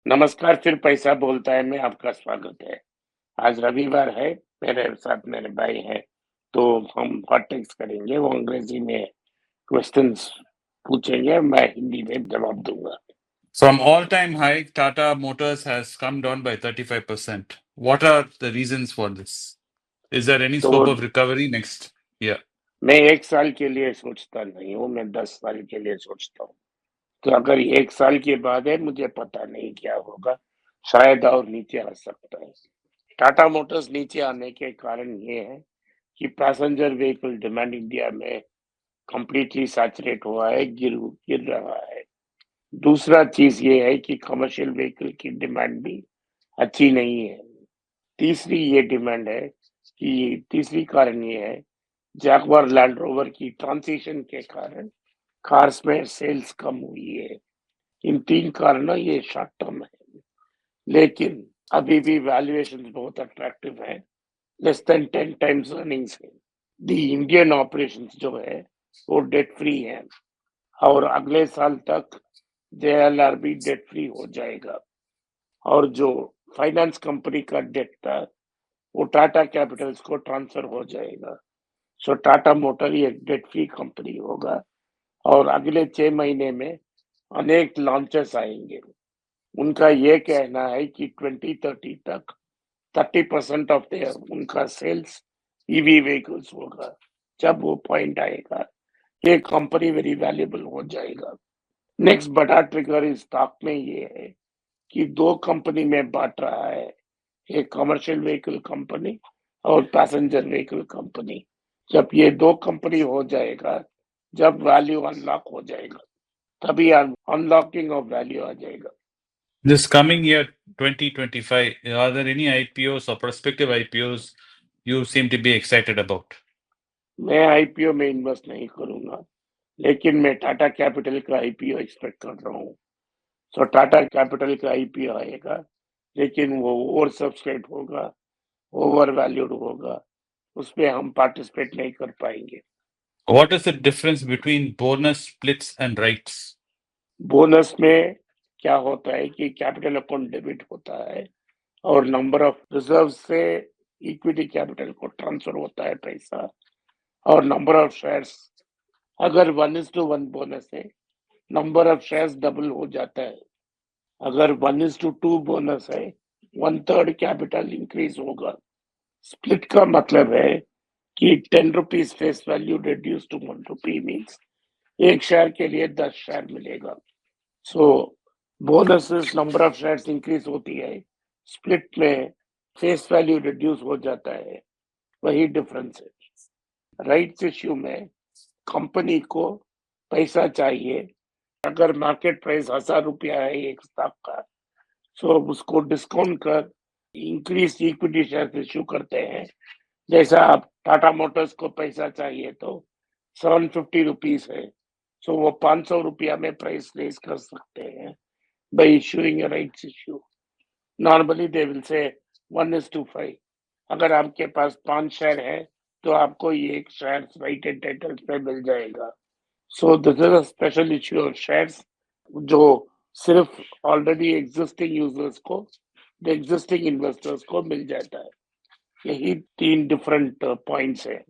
नमस्कार, फिर पैसा बोलता है में आपका स्वागत है। आज रविवार है, मेरे साथ मेरे भाई हैं, तो हम हॉट टेक्स्ट करेंगे। वो अंग्रेजी में क्वेश्चंस पूछेंगे, मैं हिंदी में जवाब दूंगा। From all-time high, Tata Motors has come down by 35%. What are the reasons for this? Is there any तो scope of recovery next year? मैं 1 साल के लिए सोचता नहीं हूँ, मैं 10 साल के लिए सोचता हूँ। तो अगर 1 साल के बाद है, मुझे पता नहीं क्या होगा, शायद और नीचे आ सकता है। टाटा मोटर्स नीचे आने के कारण ये है कि पैसेंजर व्हीकल डिमांड इंडिया में कंप्लीटली सैचुरेट हुआ है, गिर रहा है। दूसरा चीज ये है कि कमर्शियल व्हीकल की डिमांड भी अच्छी नहीं है। तीसरी ये डिमांड है कि तीसरी कारण ये है, जैगवार लैंड रोवर की ट्रांजिशन के कारण कार्स में सेल्स कम हुई है। इन 3 कारणों ये शॉर्ट टर्म है, लेकिन अभी भी वैल्यूएशन बहुत अट्रैक्टिव है, लेस देन 10 टाइम्स अर्निंग्स है। दी इंडियन ऑपरेशंस जो है वो डेट फ्री है और अगले साल तक जेएलआरबी डेट फ्री हो जाएगा और जो फाइनेंस कंपनी का डेट था वो टाटा कैपिटल्स को ट्रांसफर हो जाएगा। सो टाटा मोटर एक डेट फ्री कंपनी होगा और अगले 6 महीने में अनेक लॉन्चेस आएंगे। उनका ये कहना है कि 2030 तक 30% ऑफ देयर उनका सेल्स ईवी व्हीकल्स होगा। जब वो पॉइंट आएगा, ये कंपनी वेरी वैल्यूएबल हो जाएगा। नेक्स्ट बड़ा ट्रिगर इस स्टॉक में ये है कि 2 कंपनी में बांट रहा है, एक कमर्शियल व्हीकल कंपनी और पैसेंजर व्हीकल कंपनी। जब ये 2 कंपनी हो जाएगा, जब वैल्यू अनलॉक हो जाएगा, तभी अनलॉकिंग ऑफ वैल्यू आ जाएगा। This coming year, 2025, are there any IPOs or prospective IPOs you seem to be excited about? मैं आईपीओ में इन्वेस्ट नहीं करूंगा, लेकिन मैं टाटा कैपिटल का आईपीओ एक्सपेक्ट कर रहा हूँ। सो टाटा कैपिटल का आईपीओ आएगा, लेकिन वो ओवर सब्सक्राइब होगा, ओवर वैल्यूड होगा, उसमें हम पार्टिसिपेट नहीं कर पाएंगे। What is the difference between bonus, splits, and rights? Bonus में क्या होता है कि कैपिटल अकाउंट डेबिट होता है और नंबर ऑफ रिजर्व से इक्विटी कैपिटल को ट्रांसफर होता है पैसा, और नंबर ऑफ शेयर्स, अगर 1:1 बोनस है, नंबर ऑफ शेयर्स डबल हो जाता है। अगर 1:2 बोनस है, 1/3 कैपिटल इंक्रीज होगा। स्प्लिट का मतलब है कि 10 rupees face value reduce to 1 rupee means एक शेयर के लिए 10 शेयर मिलेगा। So bonuses number of shares increase होती है, स्प्लिट में फेस वैल्यू रिड्यूस हो जाता है, वही डिफरेंस है। राइट्स इश्यू में कंपनी को पैसा चाहिए। अगर मार्केट प्राइस 1000 रुपया है एक स्टॉक का, सो उसको डिस्काउंट कर इंक्रीज इक्विटी शेयर इश्यू करते हैं। जैसा आप टाटा मोटर्स को पैसा चाहिए तो 750 रुपीज है, सो वो 500 रुपया में प्राइस रेज कर सकते हैं by issuing a rights issue. Normally they will say 1:5. अगर आपके पास 5 शेयर है तो आपको ये एक शेयर राइट एंटाइटल्ड पे मिल जाएगा। So this is a special issue of shares जो सिर्फ ऑलरेडी एग्जिस्टिंग यूजर्स को, द एग्जिस्टिंग इन्वेस्टर्स को मिल जाता है। यही 3 डिफरेंट पॉइंट्स है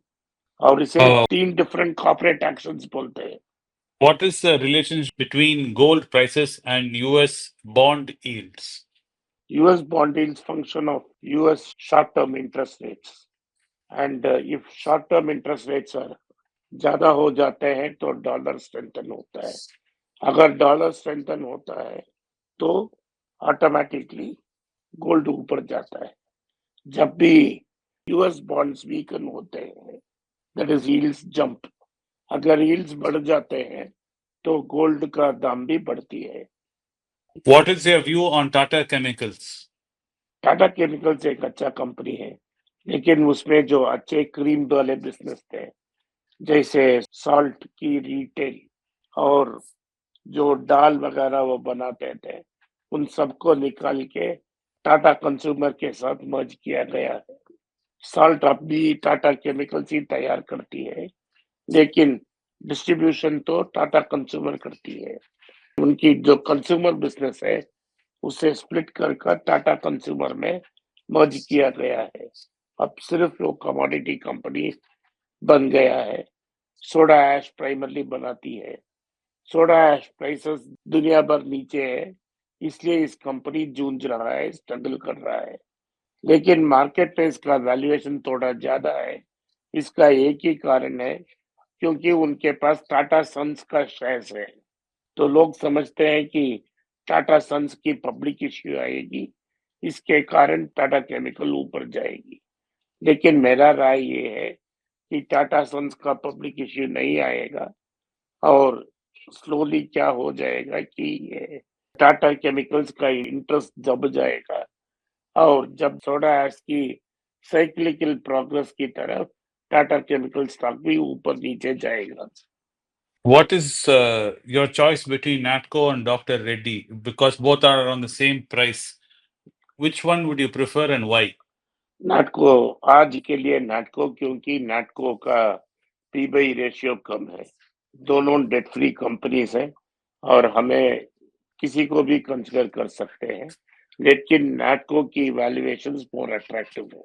और इसे Uh, 3 डिफरेंट कॉर्पोरेट एक्शंस बोलते हैं। what is the relationship between gold prices and US bond yields? US bond yields function of US short-term interest rates, and if short-term interest rates are ज्यादा हो जाते हैं तो डॉलर स्ट्रेंथन होता है। अगर डॉलर स्ट्रेंथन होता है तो ऑटोमेटिकली गोल्ड ऊपर जाता है। जब भी यूएस बॉन्ड्स वीकन होते हैं, दैट इज यील्ड्स जंप। अगर यील्ड्स बढ़ जाते हैं तो गोल्ड का दाम भी बढ़ती है। What is your view on Tata Chemicals? Tata chemicals एक अच्छा कंपनी है, लेकिन उसमें जो अच्छे क्रीम वाले बिजनेस थे, जैसे सॉल्ट की रिटेल और जो दाल वगैरह वो बनाते थे, उन सबको निकाल के टाटा कंज्यूमर के साथ मर्ज किया गया है। सॉल्ट अब भी टाटा केमिकल्स ही तैयार करती है, लेकिन डिस्ट्रीब्यूशन तो टाटा कंज्यूमर करती है। उनकी जो कंज्यूमर बिजनेस है उसे स्प्लिट कर टाटा कंज्यूमर में मर्ज किया गया है। अब सिर्फ वो कमोडिटी कंपनी बन गया है। सोडा ऐश प्राइमरली बनाती है। सोडा ऐश प्राइसेस दुनिया भर नीचे है, इसलिए इस कंपनी जूझ रहा है, स्ट्रगल कर रहा है। लेकिन मार्केट में इसका वैल्यूएशन थोड़ा ज्यादा है। इसका एक ही कारण है, क्योंकि उनके पास टाटा सन्स का शेयर्स है। तो लोग समझते हैं कि टाटा सन्स की पब्लिक इश्यू आएगी, इसके कारण टाटा केमिकल ऊपर जाएगी। लेकिन मेरा राय ये है कि टाटा सन्स का पब्लिक इश्यू नहीं आएगा, और स्लोली क्या हो जाएगा कि ये टाटा केमिकल्स का इंटरेस्ट दब जाएगा, और जब सोडा ऐश की साइक्लिकल प्रोग्रेस की तरफ टाटा केमिकल स्टॉक भी ऊपर नीचे जाएगा। What is your choice between Natco and Dr. Reddy? Because both are on the same price. Which one would you prefer and why? नाटको, आज के लिए नाटको, क्योंकि नाटको का पी बाई रेशियो कम है। दोनों डेट फ्री कंपनीज हैं और हमें किसी को भी कंसिडर कर सकते हैं, लेकिन नाटको की वैल्यूएशंस मोर अट्रैक्टिव है।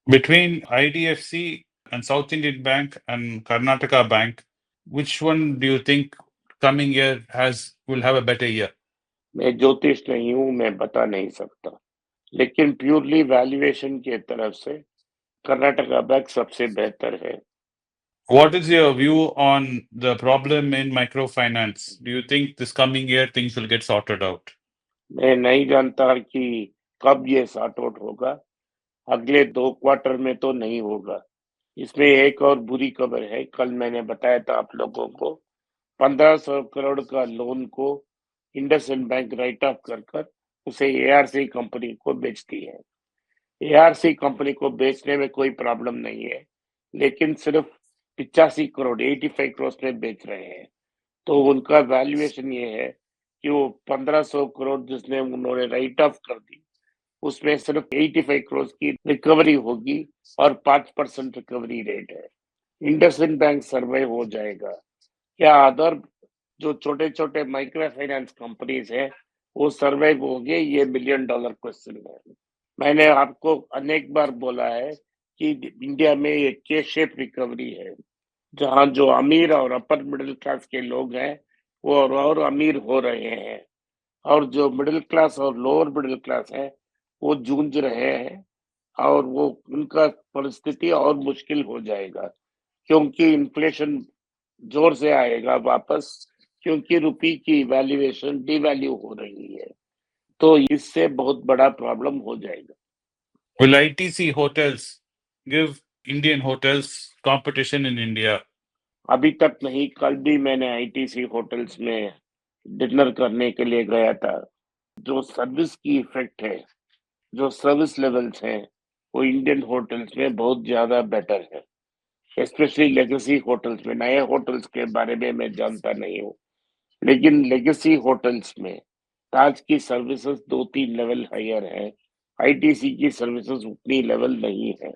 Between IDFC and South Indian Bank and Karnataka Bank, which one do you think coming year will have a better year? मैं ज्योतिष नहीं हूँ, मैं बता नहीं सकता, लेकिन प्योरली वैल्यूएशन के तरफ से कर्नाटका बैंक सबसे बेहतर है। What is your view on the problem in microfinance? Do you think this coming year things will get sorted out? मैं नहीं जानता कि कब ये सॉर्ट आउट होगा। अगले 2 क्वार्टर में तो नहीं होगा। इसमें एक और बुरी खबर है, कल मैंने बताया था आप लोगों को, 1500 करोड़ का लोन को इंडसइंड बैंक राइट ऑफ कर उसे एआरसी कंपनी को बेचती है। एआरसी कंपनी को बेचने में कोई प्रॉब्लम नहीं है, लेकिन सिर्फ 85 करोड़ 85 करोड़ में बेच रहे हैं। तो उनका वैल्यूएशन ये है कि वो 1500 करोड़ जिसने उन्होंने राइट ऑफ कर दी, उसमें सिर्फ 85 करोड़ की रिकवरी होगी और 5% रिकवरी रेट है। इंडसइंड बैंक सर्वे हो जाएगा। क्या अदर जो छोटे छोटे माइक्रो फाइनेंस कंपनीज है वो सर्वाइव होंगे, ये $1 मिलियन क्वेश्चन है। मैंने आपको अनेक बार बोला है कि इंडिया में एक के शेप रिकवरी है, जहां जो अमीर और अपर मिडिल क्लास के लोग हैं वो और अमीर हो रहे हैं, और जो मिडिल क्लास और लोअर मिडिल क्लास है वो जूझ रहे हैं, और वो उनका परिस्थिति और मुश्किल हो जाएगा, क्योंकि इन्फ्लेशन जोर से आएगा वापस, क्योंकि रुपये की वैल्यूएशन डिवैल्यू हो रही है। तो इससे बहुत बड़ा प्रॉब्लम हो जाएगा। Will ITC hotels give Indian hotels competition in India? अभी तक नहीं, कल भी मैंने आईटीसी होटल्स में डिनर करने के लिए गया था। जो सर्विस की इफेक्ट है, जो सर्विस लेवल्स हैं, वो इंडियन होटल्स में बहुत ज्यादा बेटर है, स्पेशली लेगेसी होटल्स में। नए होटल्स के बारे में मैं जानता नहीं हूँ, लेकिन लेगेसी होटल्स में ताज की सर्विसेज 2-3 लेवल हायर है, आईटीसी की सर्विसेज उतनी लेवल नहीं है।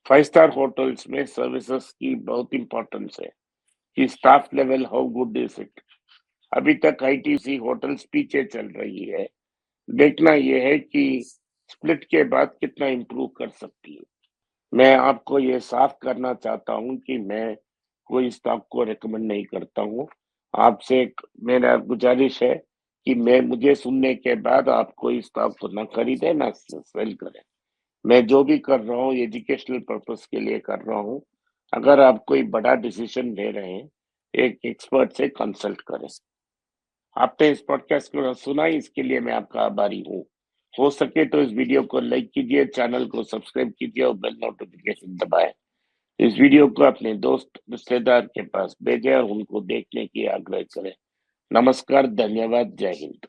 5 स्टार होटल्स में सर्विसेज की बहुत इंपॉर्टेंस है कि staff level how good is it. अभी तक आईटीसी होटल्स पीछे चल रही है, देखना यह है कि स्प्लिट के बाद कितना इम्प्रूव कर सकती है। मैं आपको ये साफ करना चाहता हूँ कि मैं कोई स्टॉक को रेकमेंड नहीं करता हूँ। आपसे एक मेरा गुजारिश है कि मुझे सुनने के बाद आप कोई स्टॉक को ना खरीदें ना सेल करें। मैं जो भी कर रहा हूँ एजुकेशनल पर्पस के लिए कर रहा हूँ। अगर आप कोई बड़ा डिसीजन ले रहे हैं, एक एक्सपर्ट से कंसल्ट करें। आपने इस पॉडकास्ट को सुना, इसके लिए मैं आपका आभारी हूँ। हो सके तो इस वीडियो को लाइक कीजिए, चैनल को सब्सक्राइब कीजिए और बेल नोटिफिकेशन दबाएं। इस वीडियो को अपने दोस्त रिश्तेदार के पास भेजें और उनको देखने की आग्रह करें। नमस्कार, धन्यवाद, जय हिंद।